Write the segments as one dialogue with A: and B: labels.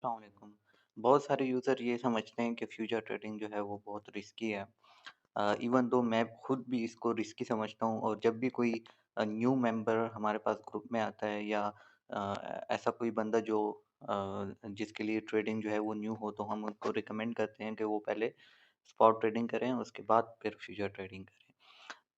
A: अस्सलाम वालेकुम। बहुत सारे यूज़र ये समझते हैं कि फ्यूचर ट्रेडिंग जो है वो बहुत रिस्की है। इवन दो मैं खुद भी इसको रिस्की समझता हूँ और जब भी कोई न्यू मेंबर हमारे पास ग्रुप में आता है या ऐसा कोई बंदा जो जिसके लिए ट्रेडिंग जो है वो न्यू हो तो हम उनको रिकमेंड करते हैं कि वो पहले स्पॉट ट्रेडिंग करें उसके बाद फिर फ्यूचर ट्रेडिंग करें।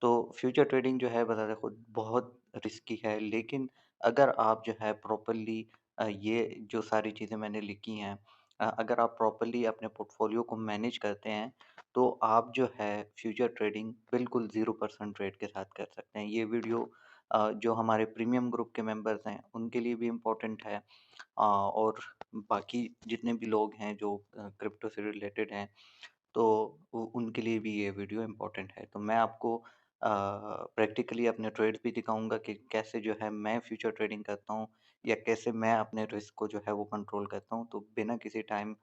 A: तो फ्यूचर ट्रेडिंग जो है बताते खुद बहुत रिस्की है, लेकिन अगर आप जो है प्रॉपर्ली ये जो सारी चीज़ें मैंने लिखी हैं, अगर आप प्रॉपर्ली अपने पोर्टफोलियो को मैनेज करते हैं, तो आप जो है फ्यूचर ट्रेडिंग बिल्कुल 0% ट्रेड के साथ कर सकते हैं। ये वीडियो जो हमारे प्रीमियम ग्रुप के मेंबर्स हैं, उनके लिए भी इम्पोर्टेंट है, और बाकी जितने भी लोग हैं जो क्रिप्टो से रिलेटेड हैं, तो उनके लिए भी ये वीडियो इम्पोर्टेंट है। तो मैं आपको प्रैक्टिकली अपने ट्रेड्स भी दिखाऊँगा कि कैसे जो है मैं फ्यूचर ट्रेडिंग करता हूँ या कैसे मैं अपने रिस्क को जो है वो कंट्रोल करता हूँ। तो बिना किसी टाइम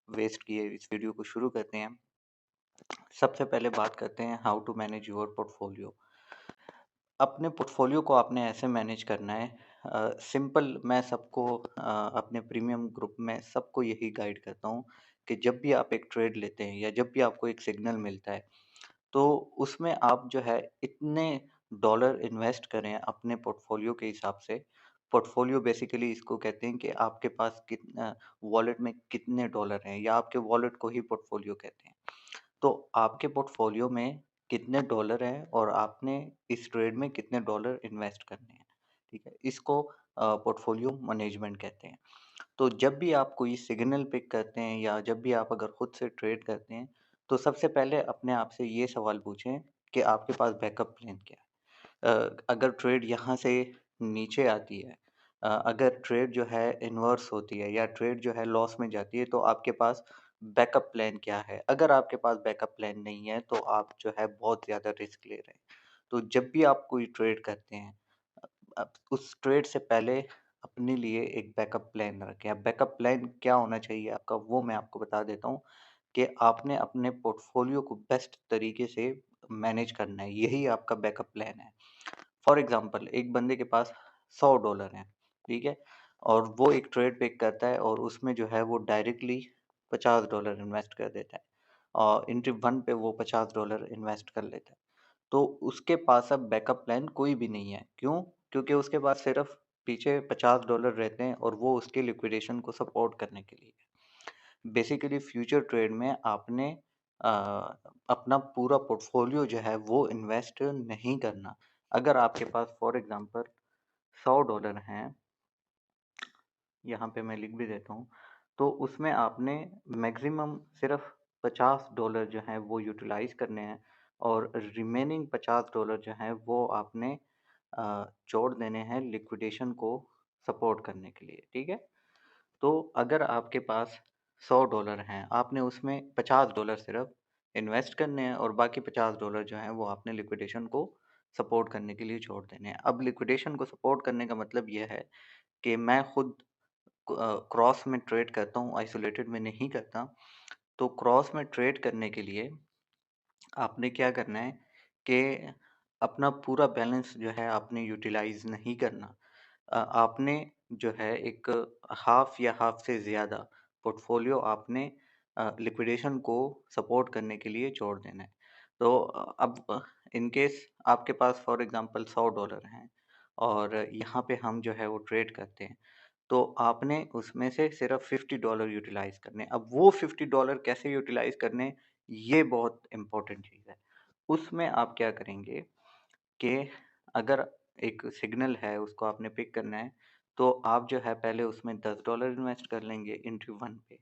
A: वेस्ट किए इस वीडियो को शुरू करते हैं। सबसे पहले बात करते हैं how to manage your portfolio. अपने पोर्टफोलियो को आपने ऐसे मैनेज करना है, सिंपल मैं सबको अपने प्रीमियम ग्रुप में सबको यही गाइड करता हूँ कि जब भी आप एक ट्रेड लेते हैं या जब भी आपको एक सिग्नल मिलता है, तो उसमें आप जो है इतने डॉलर इन्वेस्ट करें अपने पोर्टफोलियो के हिसाब से। पोर्टफोलियो बेसिकली इसको कहते हैं कि आपके पास वॉलेट में कितने डॉलर हैं या आपके वॉलेट को ही पोर्टफोलियो कहते हैं। तो आपके पोर्टफोलियो में कितने डॉलर हैं और आपने इस ट्रेड में कितने डॉलर इन्वेस्ट करने हैं, ठीक है? इसको पोर्टफोलियो मैनेजमेंट कहते हैं। तो जब भी आप कोई सिग्नल पिक करते हैं या जब भी आप अगर खुद से ट्रेड करते हैं, तो सबसे पहले अपने आप से ये सवाल पूछें कि आपके पास बैकअप प्लान क्या है? अगर ट्रेड यहाँ से नीचे आती है, अगर ट्रेड जो है इन्वर्स होती है या ट्रेड जो है लॉस में जाती है, तो आपके पास बैकअप प्लान क्या है? अगर आपके पास बैकअप प्लान नहीं है, तो आप जो है बहुत ज़्यादा रिस्क ले रहे हैं। तो जब भी आप कोई ट्रेड करते हैं, अब उस ट्रेड से पहले अपने लिए एक बैकअप प्लान रखें। अब बैकअप प्लान क्या होना चाहिए आपका, वो मैं आपको बता देता हूँ कि आपने अपने पोर्टफोलियो को बेस्ट तरीके से मैनेज करना है, यही आपका बैकअप प्लान है। फॉर एग्ज़ाम्पल एक बंदे के पास $100 हैं, ठीक है? और वो एक ट्रेड पिक करता है और उसमें जो है वो डायरेक्टली $50 इन्वेस्ट कर देता है और एंट्री 1 पे वो $50 इन्वेस्ट कर लेता है। तो उसके पास अब बैकअप प्लान कोई भी नहीं है। क्यों? क्योंकि उसके पास सिर्फ़ पीछे $50 रहते हैं और वो उसके लिक्विडेशन को सपोर्ट करने के लिए है। बेसिकली फ्यूचर ट्रेड में आपने अ, अपना पूरा पोर्टफोलियो जो है वो इन्वेस्ट नहीं करना। अगर आपके पास फॉर एग्ज़ाम्पल $100 हैं, यहाँ पे मैं लिख भी देता हूँ, तो उसमें आपने मैक्सिमम सिर्फ़ $50 जो हैं वो यूटिलाइज़ करने हैं और रिमेनिंग $50 जो हैं वो आपने छोड़ देने हैं लिक्विडेशन को सपोर्ट करने के लिए, ठीक है? तो अगर आपके पास $100 हैं, आपने उसमें $50 सिर्फ़ इन्वेस्ट करने हैं और बाकी $50 जो हैं वो आपने लिक्विडेशन को सपोर्ट करने के लिए छोड़ देने हैं। अब लिक्विडेशन को सपोर्ट करने का मतलब ये है कि मैं खुद क्रॉस में ट्रेड करता हूँ, आइसोलेटेड में नहीं करता। तो क्रॉस में ट्रेड करने के लिए आपने क्या करना है कि अपना पूरा बैलेंस जो है आपने यूटिलाइज़ नहीं करना। आपने जो है एक हाफ़ या हाफ़ से ज़्यादा पोर्टफ़ोलियो आपने लिक्विडेशन को सपोर्ट करने के लिए छोड़ देना है। तो अब इन केस आपके पास फॉर एग्ज़ाम्पल $100 हैं और यहाँ पे हम जो है वो ट्रेड करते हैं। तो आपने उसमें से सिर्फ़ $50 यूटिलाइज़ करने हैं। अब वो $50 कैसे यूटिलाइज़ करने, ये बहुत इम्पोर्टेंट चीज़ है। उसमें आप क्या करेंगे कि अगर एक सिग्नल है, उसको आपने पिक करना है, तो आप जो है पहले उसमें $10 इन्वेस्ट कर लेंगे एंट्री 1 पे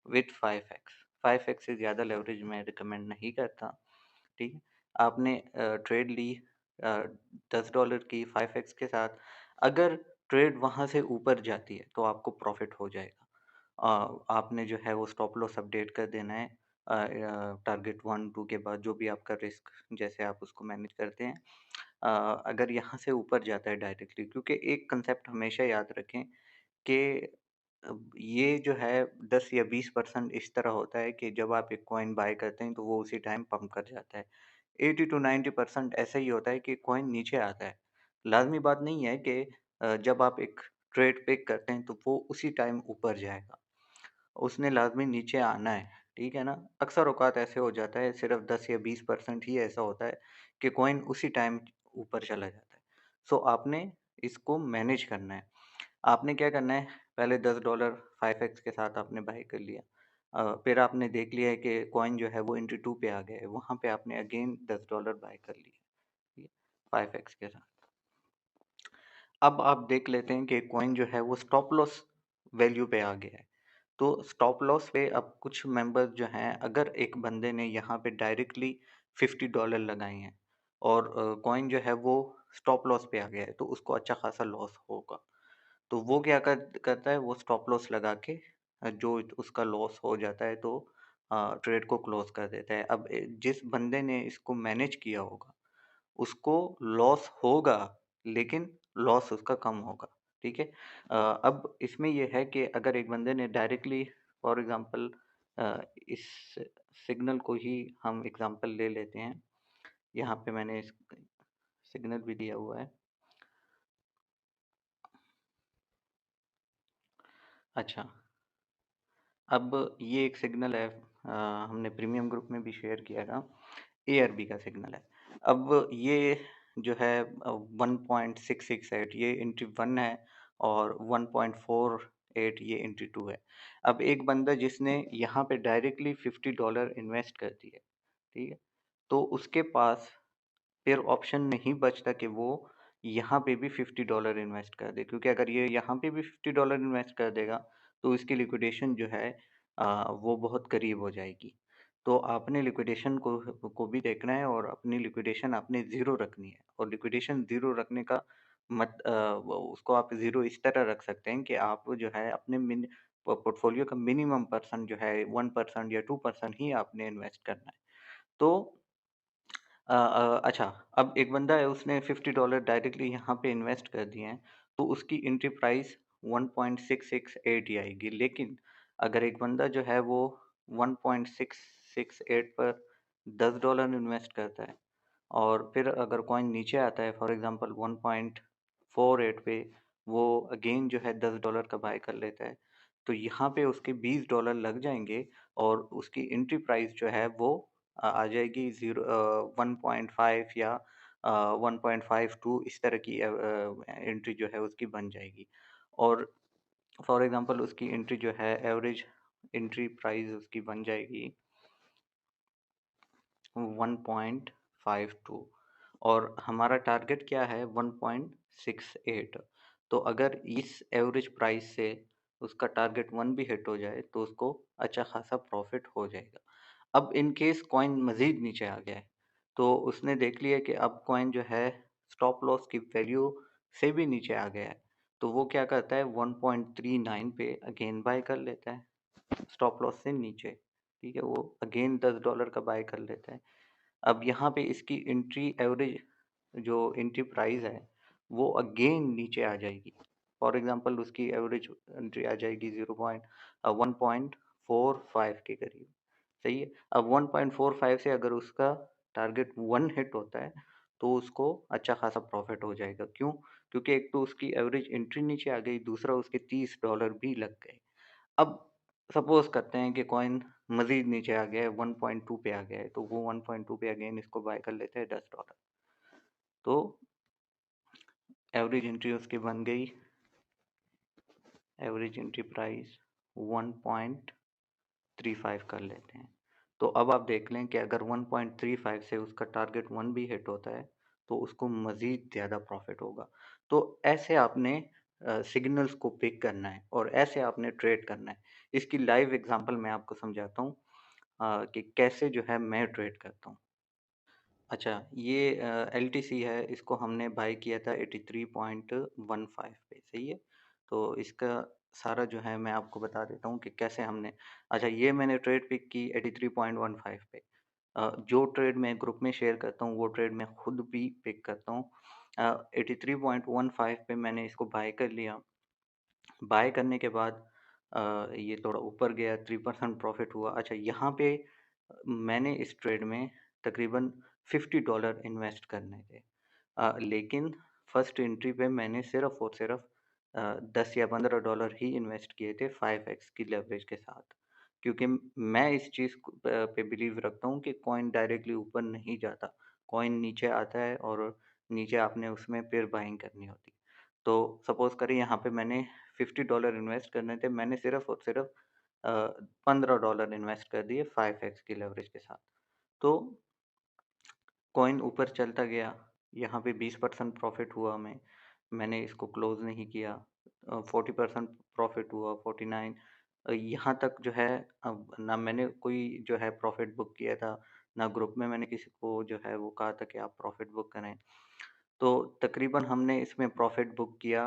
A: विथ 5x। 5x से ज़्यादा लेवरेज मैं रिकमेंड नहीं करता, ठीक है? आपने ट्रेड ली $10 की 5x के साथ, अगर ट्रेड वहाँ से ऊपर जाती है, तो आपको प्रॉफ़िट हो जाएगा। आपने जो है वो स्टॉप लॉस अपडेट कर देना है टारगेट 1-2 के बाद जो भी आपका रिस्क जैसे आप उसको मैनेज करते हैं। अगर यहाँ से ऊपर जाता है डायरेक्टली, क्योंकि एक कांसेप्ट हमेशा याद रखें कि ये जो है 10 या 20% इस तरह होता है कि जब आप एक कॉइन बाय करते हैं तो वो उसी टाइम पंप कर जाता है। 80 टू 90% ऐसा ही होता है कि कॉइन नीचे आता है। लाज़मी बात नहीं है कि जब आप एक ट्रेड पिक करते हैं तो वो उसी टाइम ऊपर जाएगा। उसने लाज़मी नीचे आना है, ठीक है ना? अक्सर औक़ात ऐसे हो जाता है, सिर्फ़ 10 या 20% ही ऐसा होता है कि कॉइन उसी टाइम ऊपर चला जाता है। सो आपने इसको मैनेज करना है। आपने क्या करना है, पहले $10 5x के साथ आपने बाय कर लिया। फिर आपने देख लिया है कि कॉइन जो है वो इंटू 2 पे आ गया है, वहाँ पे आपने अगेन $10 बाय कर लिया, ठीक है? 5x के साथ। अब आप देख लेते हैं कि कॉइन जो है वो स्टॉप लॉस वैल्यू पे आ गया है। तो स्टॉप लॉस पे अब कुछ मेंबर्स जो हैं, अगर एक बंदे ने यहाँ पे डायरेक्टली $50 लगाए हैं और कॉइन जो है वो स्टॉप लॉस पे आ गया है, तो उसको अच्छा खासा लॉस होगा। तो वो क्या करता है, वो स्टॉप लॉस लगा के जो उसका लॉस हो जाता है तो ट्रेड को क्लोज कर देता है। अब जिस बंदे ने इसको मैनेज किया होगा उसको लॉस होगा, लेकिन लॉस उसका कम होगा, ठीक है? अब इसमें ये है कि अगर एक बंदे ने डायरेक्टली फॉर एग्ज़ाम्पल इस सिग्नल को ही हम एग्ज़ाम्पल ले लेते हैं। यहाँ पे मैंने इस सिग्नल भी दिया हुआ है। अच्छा, अब ये एक सिग्नल है, हमने प्रीमियम ग्रुप में भी शेयर किया था, एआरबी का सिग्नल है। अब ये जो है 1.668 ये एंट्री 1 है और 1.48 ये एंट्री 2 है। अब एक बंदा जिसने यहाँ पे डायरेक्टली $50 इन्वेस्ट कर दिए, ठीक है? तो उसके पास फिर ऑप्शन नहीं बचता कि वो यहाँ पे भी $50 इन्वेस्ट कर दे, क्योंकि अगर ये यहाँ पे भी $50 इन्वेस्ट कर देगा, तो इसकी लिक्विडेशन जो है वो बहुत करीब हो जाएगी। तो आपने लिक्विडेशन को भी देखना है और अपनी लिक्विडेशन आपने ज़ीरो रखनी है और लिक्विडेशन ज़ीरो रखने का वो उसको आप ज़ीरो इस तरह रख सकते हैं कि आप जो है अपने पोर्टफोलियो का मिनिमम परसेंट जो है 1% या 2% ही आपने इन्वेस्ट करना है। तो अच्छा, अब एक बंदा है उसने $50 डायरेक्टली यहाँ पे इन्वेस्ट कर दिए हैं, तो उसकी एंट्री प्राइस 1.668 ही आएगी। लेकिन अगर एक बंदा जो है वो 1.668 पर $10 इन्वेस्ट करता है और फिर अगर कॉइन नीचे आता है फॉर एग्ज़ाम्पल 1.48 पे वो अगेन जो है $10 का बाय कर लेता है, तो यहाँ पे उसके $20 लग जाएँगे और उसकी एंट्री प्राइस जो है वो आ जाएगी 1.5 या 1.52 इस तरह की एंट्री जो है उसकी बन जाएगी। और फॉर एग्ज़ाम्पल उसकी एंट्री जो है एवरेज एंट्री प्राइस उसकी बन जाएगी 1.52 और हमारा टारगेट क्या है 1.68। तो अगर इस एवरेज प्राइस से उसका टारगेट 1 भी हिट हो जाए तो उसको अच्छा खासा प्रॉफ़िट हो जाएगा। अब इन केस कॉइन मज़ीद नीचे आ गया है, तो उसने देख लिया कि अब कॉइन जो है स्टॉप लॉस की वैल्यू से भी नीचे आ गया है, तो वो क्या करता है 1.39 पे अगेन बाय कर लेता है, स्टॉप लॉस से नीचे, ठीक है? वो अगेन $10 का बाय कर लेता है। अब यहाँ पे इसकी एंट्री एवरेज जो एंट्री प्राइस है, वो अगेन नीचे आ जाएगी। फॉर एग्ज़ाम्पल उसकी एवरेज एंट्री आ जाएगी 1.45 के करीब, सही है? अब 1.45 से अगर उसका टारगेट 1 हिट होता है, तो उसको अच्छा खासा प्रॉफ़िट हो जाएगा। क्यों? क्योंकि एक तो उसकी एवरेज एंट्री नीचे आ गई, दूसरा उसके $30 भी लग गए। अब सपोज़ करते हैं कि कॉइन मज़ीद नीचे आ गया है, 1.2 पे आ गया है, तो वो 1.2 पे अगेन इसको बाय कर लेते हैं $10। तो एवरेज एंट्री उसकी बन गई, एवरेज एंट्री प्राइस 1.35 कर लेते हैं। तो अब आप देख लें कि अगर 1.35 से उसका टारगेट 1 भी हिट होता है, तो उसको मज़ीद ज़्यादा प्रॉफ़िट होगा। तो ऐसे आपने सिग्नल्स को पिक करना है और ऐसे आपने ट्रेड करना है। इसकी लाइव एग्ज़ाम्पल मैं आपको समझाता हूँ कि कैसे जो है मैं ट्रेड करता हूँ। अच्छा, ये एलटीसी है, इसको हमने बाय किया था 83.15 पे, सही है? तो इसका सारा जो है मैं आपको बता देता हूँ कि कैसे हमने अच्छा ये मैंने ट्रेड पिक की 83.15 पे। जो ट्रेड मैं ग्रुप में शेयर करता हूँ, वो ट्रेड मैं खुद भी पिक करता हूँ। 83.15 पे मैंने इसको बाय कर लिया। बाय करने के बाद ये थोड़ा ऊपर गया, 3% प्रॉफ़िट हुआ। अच्छा यहाँ पे मैंने इस ट्रेड में तकरीबन $50 इन्वेस्ट करने थे। लेकिन फर्स्ट एंट्री पे मैंने सिर्फ़ और सिर्फ़ $10 या $15 ही इन्वेस्ट किए थे 5x की लेवरेज के साथ। क्योंकि मैं इस चीज़ पे बिलीव रखता हूँ कि कॉइन डायरेक्टली ऊपर नहीं जाता। कॉइन नीचे आता है और नीचे आपने उसमें फिर बाइंग करनी होती है। तो सपोज़ करिए यहाँ पे मैंने $50 इन्वेस्ट करने थे, मैंने सिर्फ़ और सिर्फ़ $15 इन्वेस्ट कर दिए 5x की लेवरेज के साथ। तो कॉइन ऊपर चलता गया, यहाँ पे 20% प्रॉफ़िट हुआ हमें, मैंने इसको क्लोज़ नहीं किया। 40% प्रॉफ़िट हुआ, 49 यहाँ तक जो है अब ना मैंने कोई जो है प्रॉफ़िट बुक किया था, ना ग्रुप में मैंने किसी को जो है वो कहा था कि आप प्रॉफ़िट बुक करें। तो तकरीबन हमने इसमें प्रॉफ़िट बुक किया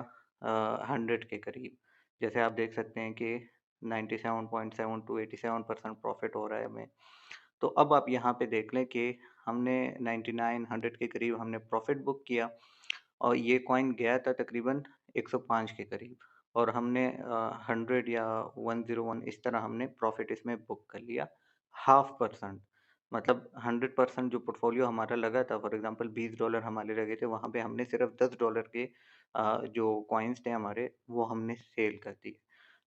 A: 100 के करीब। जैसे आप देख सकते हैं कि 97.7 टू 87% प्रॉफ़िट हो रहा है हमें। तो अब आप यहाँ पे देख लें कि हमने 99, 100 के करीब हमने प्रॉफ़िट बुक किया और ये कॉइन गया था तकरीबन 105 के करीब और हमने 100 या 101 इस तरह हमने प्रॉफ़िट इसमें बुक कर लिया, हाफ़ परसेंट मतलब 100% जो पोर्टफ़ोलियो हमारा लगा था फॉर एग्ज़ाम्पल $20 हमारे लगे थे, वहाँ पे हमने सिर्फ़ $10 के जो कॉइन्स थे हमारे, वो हमने सेल कर दिए।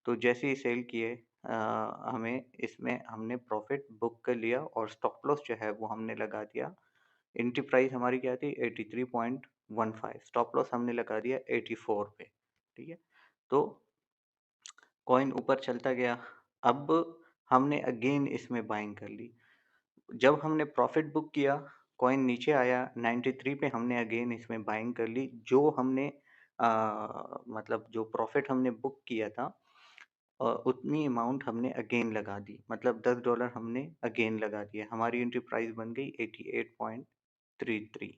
A: तो जैसे ही सेल किए हमें इसमें हमने प्रॉफ़िट बुक कर लिया और स्टॉप लॉस जो है वो हमने लगा दिया। एंट्री प्राइस हमारी क्या थी 83.15 स्टॉप लॉस हमने लगा दिया 84 पे, ठीक है? तो कॉइन ऊपर चलता गया, अब हमने अगेन इसमें बाइंग कर ली। जब हमने प्रॉफ़िट बुक किया, कॉइन नीचे आया 93 पे हमने अगेन इसमें बाइंग कर ली। जो हमने मतलब जो प्रॉफ़िट हमने बुक किया था उतनी अमाउंट हमने अगेन लगा दी। मतलब $10 हमने अगेन लगा दिए। हमारी एंट्री प्राइस बन गई 88.33।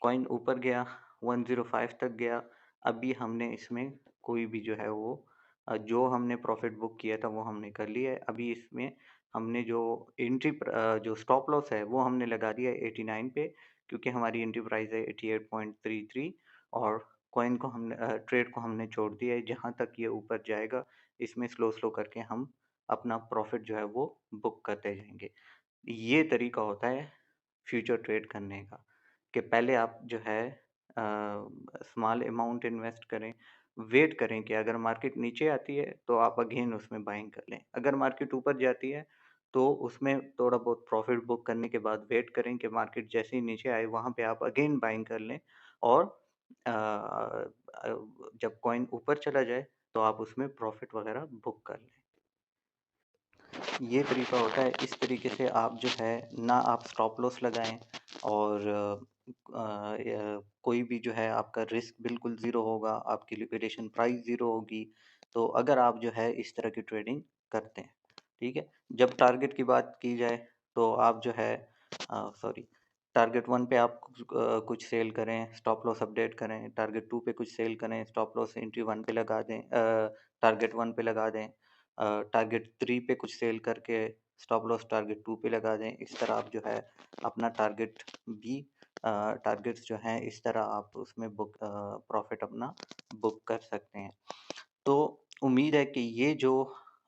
A: कॉइन ऊपर गया 105 तक गया। अभी हमने इसमें कोई भी जो है वो जो हमने प्रॉफ़िट बुक किया था वो हमने कर लिया है। अभी इसमें हमने जो जो स्टॉप लॉस है वो हमने लगा दिया है 89 पे क्योंकि हमारी एंट्री प्राइस है 88.33 और कॉइन को हमने ट्रेड को हमने छोड़ दिया है। जहाँ तक ये ऊपर जाएगा इसमें स्लो करके हम अपना प्रॉफ़िट जो है वो बुक करते जाएँगे। ये तरीका होता है फ्यूचर ट्रेड करने का कि पहले आप जो है स्मॉल अमाउंट इन्वेस्ट करें, वेट करें कि अगर मार्केट नीचे आती है तो आप अगेन उसमें बाइंग कर लें। अगर मार्केट ऊपर जाती है तो उसमें थोड़ा बहुत प्रॉफिट बुक करने के बाद वेट करें कि मार्केट जैसे ही नीचे आए वहाँ पे आप अगेन बाइंग कर लें और जब कॉइन ऊपर चला जाए तो आप उसमें प्रॉफिट वगैरह बुक कर लें। ये तरीका होता है, इस तरीके से आप जो है ना आप स्टॉप लॉस लगाएँ और कोई भी जो है आपका रिस्क बिल्कुल ज़ीरो होगा, आपकी लिक्विडेशन प्राइस ज़ीरो होगी। तो अगर आप जो है इस तरह की ट्रेडिंग करते हैं, ठीक है? जब टारगेट की बात की जाए तो आप जो है सॉरी टारगेट 1 पे आप कुछ सेल करें, स्टॉप लॉस अपडेट करें, टारगेट 2 पे कुछ सेल करें, स्टॉप लॉस एंट्री 1 पे लगा दें टारगेट 1 पे लगा दें। टारगेट 3 पे कुछ सेल करके स्टॉप लॉस टारगेट 2 पे लगा दें। इस तरह आप जो है अपना टारगेट भी टारगेट्स जो हैं इस तरह आप उसमें प्रॉफ़िट अपना बुक कर सकते हैं। तो उम्मीद है कि ये जो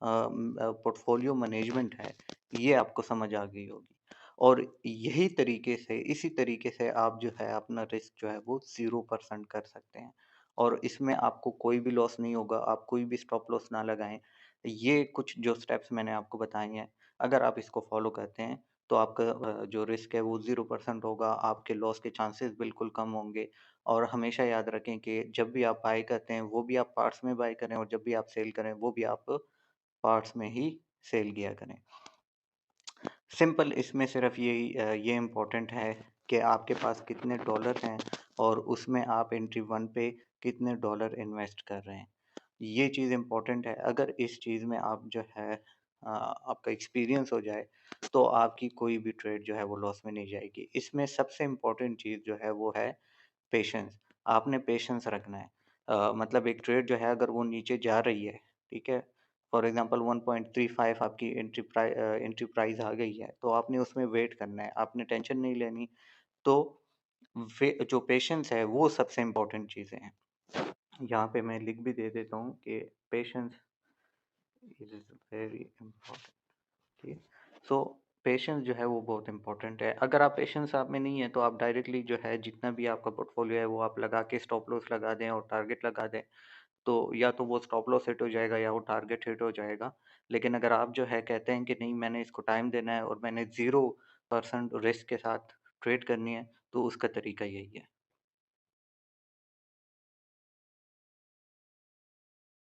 A: पोर्टफोलियो मैनेजमेंट है, ये आपको समझ आ गई होगी और यही तरीके से इसी तरीके से आप जो है अपना रिस्क जो है वो 0% कर सकते हैं और इसमें आपको कोई भी लॉस नहीं होगा, आप कोई भी स्टॉप लॉस ना लगाएँ। ये कुछ जो स्टेप्स मैंने आपको बताए हैं, अगर आप इसको फ़ॉलो करते हैं, तो आपका जो रिस्क है वो 0% होगा, आपके लॉस के चांसेस बिल्कुल कम होंगे और हमेशा याद रखें कि जब भी आप बाय करते हैं, वो भी आप पार्ट्स में बाय करें और जब भी आप सेल करें, वो भी आप पार्ट्स में ही सेल किया करें। सिंपल इसमें सिर्फ़ ये इम्पोर्टेंट है कि आपके पास कितने डॉलर हैं और उसमें आप एंट्री 1 पे कितने डॉलर इन्वेस्ट कर रहे हैं। ये चीज़ इम्पोर्टेंट है, अगर इस चीज़ में आप जो है आपका एक्सपीरियंस हो जाए, तो आपकी कोई भी ट्रेड जो है वो लॉस में नहीं जाएगी। इसमें सबसे इम्पोर्टेंट चीज़ जो है वो है पेशेंस। आपने पेशेंस रखना है। मतलब एक ट्रेड जो है अगर वो नीचे जा रही है, ठीक है? फॉर एग्ज़ाम्पल 1.35 आपकी एंट्री प्राइस आ गई है, तो आपने उसमें वेट करना है, आपने टेंशन नहीं लेनी। तो वे जो पेशेंस है वो सबसे इम्पोर्टेंट चीज़ें हैं। यहाँ पे मैं लिख भी दे देता हूँ कि पेशेंस इज़ वेरी इम्पोर्टेंट, ठीक है? सो पेशेंस जो है वो बहुत इम्पोर्टेंट है। अगर आप पेशेंस आप में नहीं है तो आप डायरेक्टली जो है जितना भी आपका पोर्टफोलियो है वो आप लगा के स्टॉप लॉस लगा दें और टारगेट लगा दें, तो या तो वो स्टॉप लॉस हिट हो जाएगा या वो टारगेट हिट हो जाएगा। लेकिन अगर आप जो है कहते हैं कि नहीं मैंने इसको टाइम देना है और मैंने 0% रिस्क के साथ ट्रेड करनी है, तो उसका तरीका यही है।